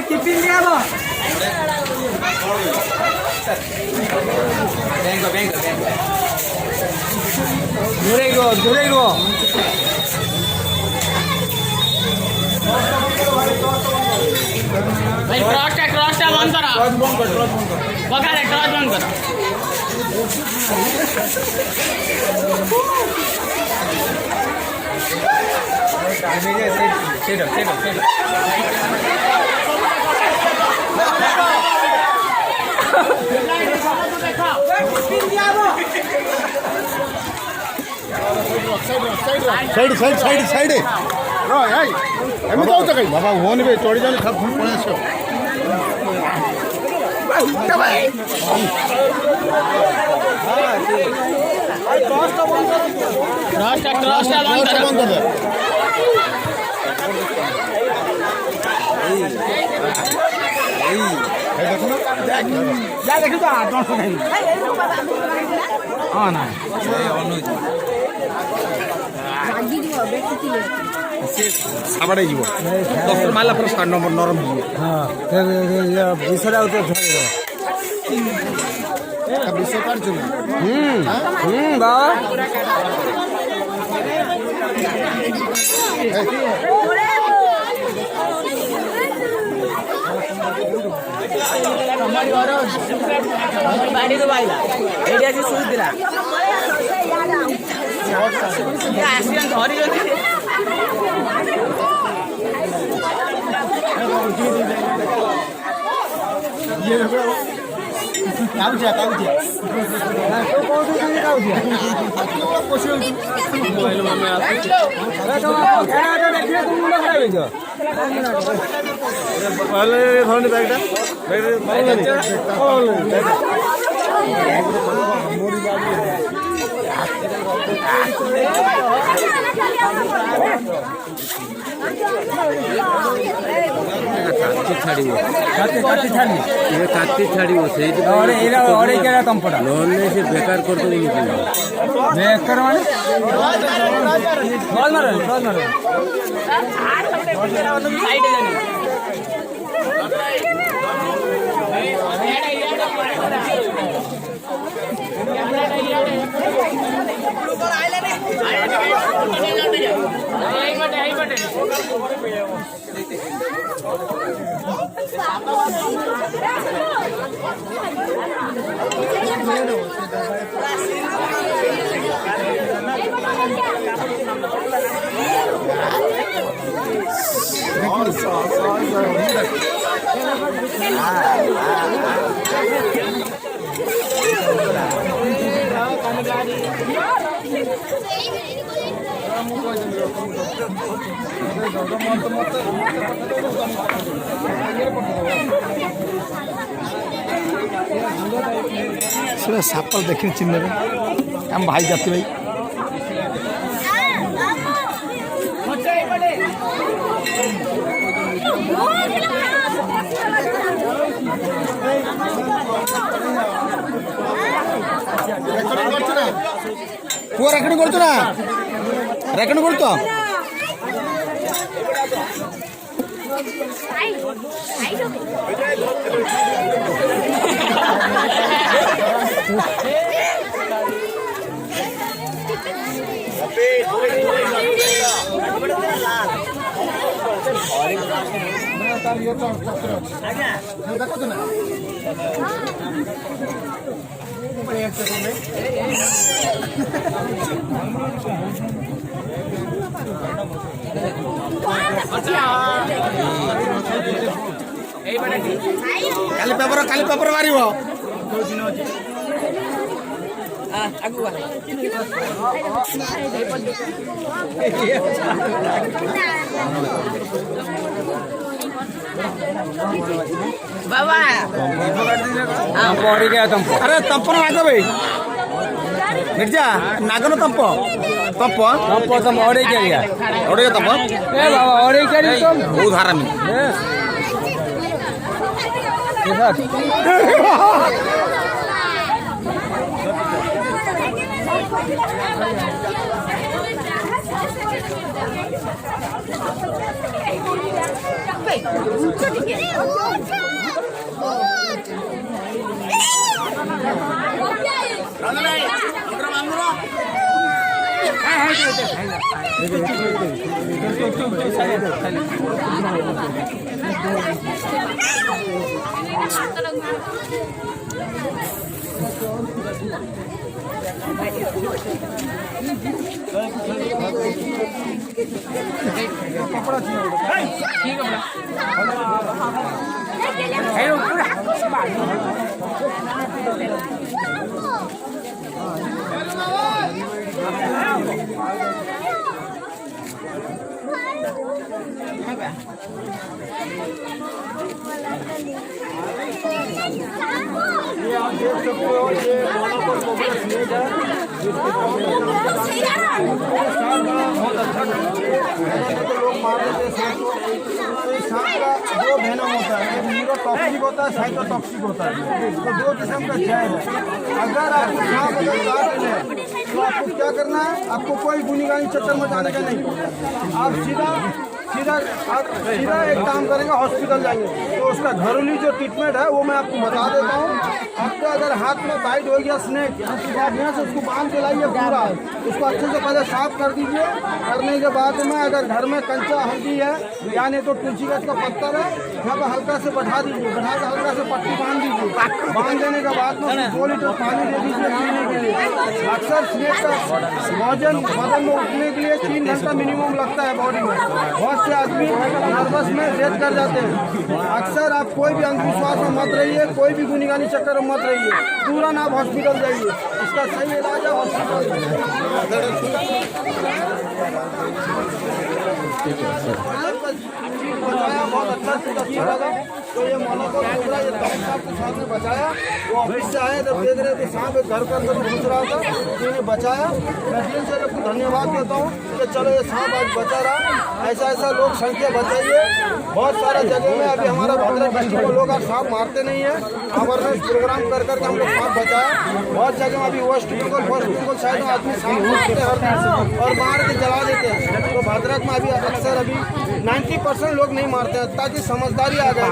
Tiffin दिया बो दूरे गो भाई क्रॉस बंद करो बघा रे क्रॉस बंद करो साइड साइड साइड साइड एमती होता कहीं बाबा होने पे चढ़ी जाने सब फुल पड़े से क्रॉस बंद कर दे देखो हाँ ना साबड़े जीव डॉक्टर मारला पर साठ नंबर नरम जीव हाँ विषय विषय काट चुना बाड़ी तो बाइला एरिया से सूद दिला आसियन धरी जल्दी ये काउ जा तो कौन से काउ जा मोबाइल में आ अरे तो खाना देखिए तुम लोग खराब हो पहले फोन बैगटा কাটতে ছাড়িব সেইটা নলে সে বেকার করতে বেকার মানে साइड जानी सापल देखिए चिन्ह हम भाई जाते भाई পুয়া রেকর্ডিং করছো না রেকর্ডিং করতো দেখো না काली पेपर मारिब बाबा अरे तंपन नाग भाई निर्जा नागन तंप तंप तंप तम औरे क्या तंप ए बाबा औरे क्या बहुत हरामी दो भेनम होता है, न्यूरोटॉक्सिक होता है, साइटोटॉक्सिक होता है। तो दो किस्म का जहर है। अगर आपको सांप अगर काट ले तो आपको क्या करना है, आपको कोई गुनीगानी चक्कर में जाने का नहीं। आप सीधा एक काम करेंगे, हॉस्पिटल जाएंगे तो उसका घरेलू जो ट्रीटमेंट है वो मैं आपको बता देता हूँ। आपका अगर हाथ में बाइट हो गया स्नेक, तो आप यहाँ से उसको बांध के लाइए पूरा, उसको अच्छे से पहले साफ कर दीजिए। करने के बाद में अगर घर में कंचा हल्दी है या नहीं तो तुलसी गज का पत्थर है, यहाँ पर हल्का से बैठा दीजिए, बैठा के हल्का से पट्टी बांध दीजिए। बांध देने के बाद में 2 लीटर पानी दे दीजिए पीने के लिए। अक्सर स्नेक का वजन बदन में उठने के लिए 3 घंटा मिनिमम लगता है बॉडी में। बहुत से आदमी नर्वस में डेथ कर जाते हैं। अक्सर आप कोई भी अंधविश्वास में मत रहिए, कोई भी गुनीगानी चक्कर में मत रहिए, तुरंत आप हॉस्पिटल जाइए। इसका सही इलाज है हॉस्पिटल। बताया बहुत अच्छा लगा। तो ये मोनोकोल कोबरा ये साहब के साथ में बचाया, वो ऑफिस से आए जब देख रहे थे सांप घर के अंदर घुस रहा था तो इन्हें बचाया। मैं दिल से आपको धन्यवाद देता हूँ कि चलो ये सांप आज बचा रहा। ऐसा लोग संख्या बचाइए। बहुत सारा जगह में अभी हमारा भद्रक डिस्ट्रिक्ट में लोग आज सांप मारते नहीं है। अवेयरनेस प्रोग्राम कर करके हम लोग सांप बचाया। बहुत जगह में अभी वेस्ट बंगाल साइड में आदमी सांप मारते हैं और मार के जला देते हैं। तो भद्रक में अभी अक्सर अभी 90% लोग नहीं मारते हैं, ताकि समझदारी आ जाए।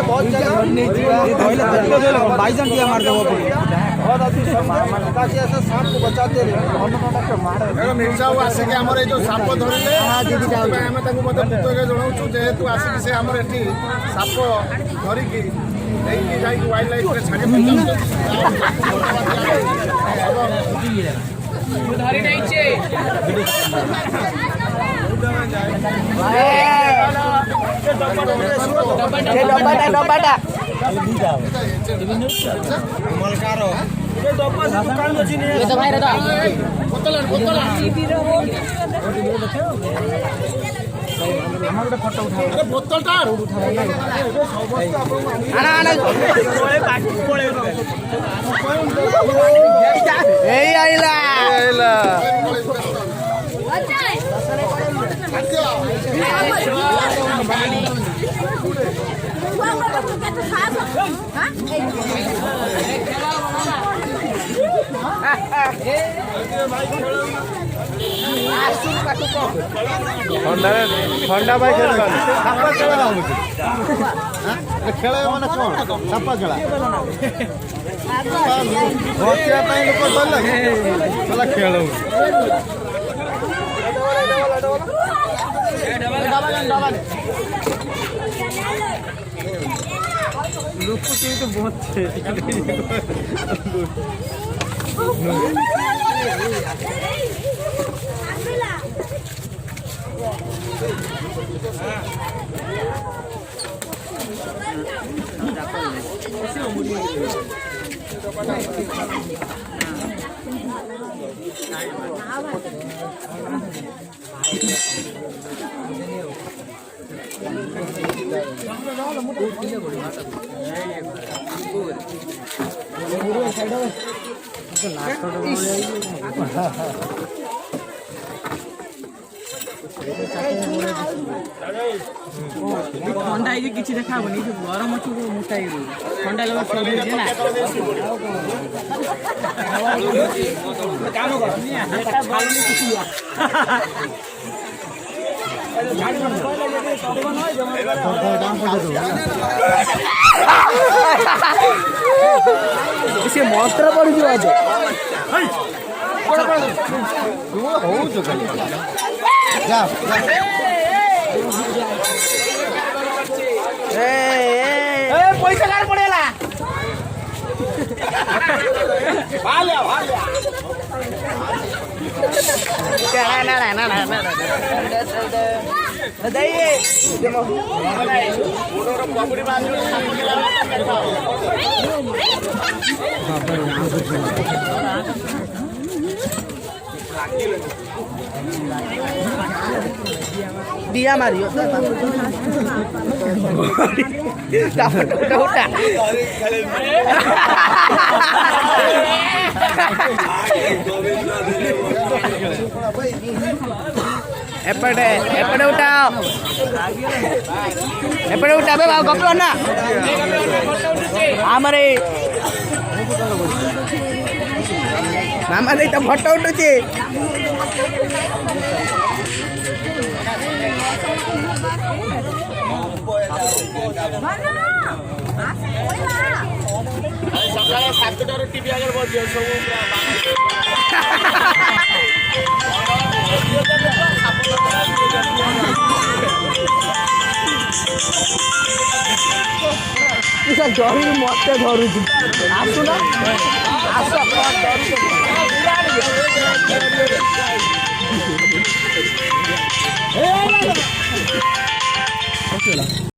बहुत जगह बहुत अच्छी ताकि ऐसा सांप को बचाते रहे। मिर्जा आसिक आम जो साप धरले आम जनाऊँ जेहेतु आसिक से आम ये साप धरिकी वाइल्ड लाइफ छाड़ी बोतलटा ठंडा भाई खेल खेल मैंने कौन साप खेला लोक खेल लोग तो बहुत ठंडा है किसी देखा गरम अच्छे मोटा थंडा लगा ସେ ମନ୍ତ୍ର ପଡ଼ିଯିବ ଆଜି ପଇସା କାହାର ପଡିଗଲା दिया मारियो उठा एपटे एपटे उठाओ एपटे उठा बे गप्पो ना हमारे मामा नहीं तो फोटो उठुची ସକାଳେ 7টাରୁ ଟିଭି ଆଗରେ ବସିବ ସବୁ ଜରି ମତେ ଧରୁଛି ଆସୁନ ଆସ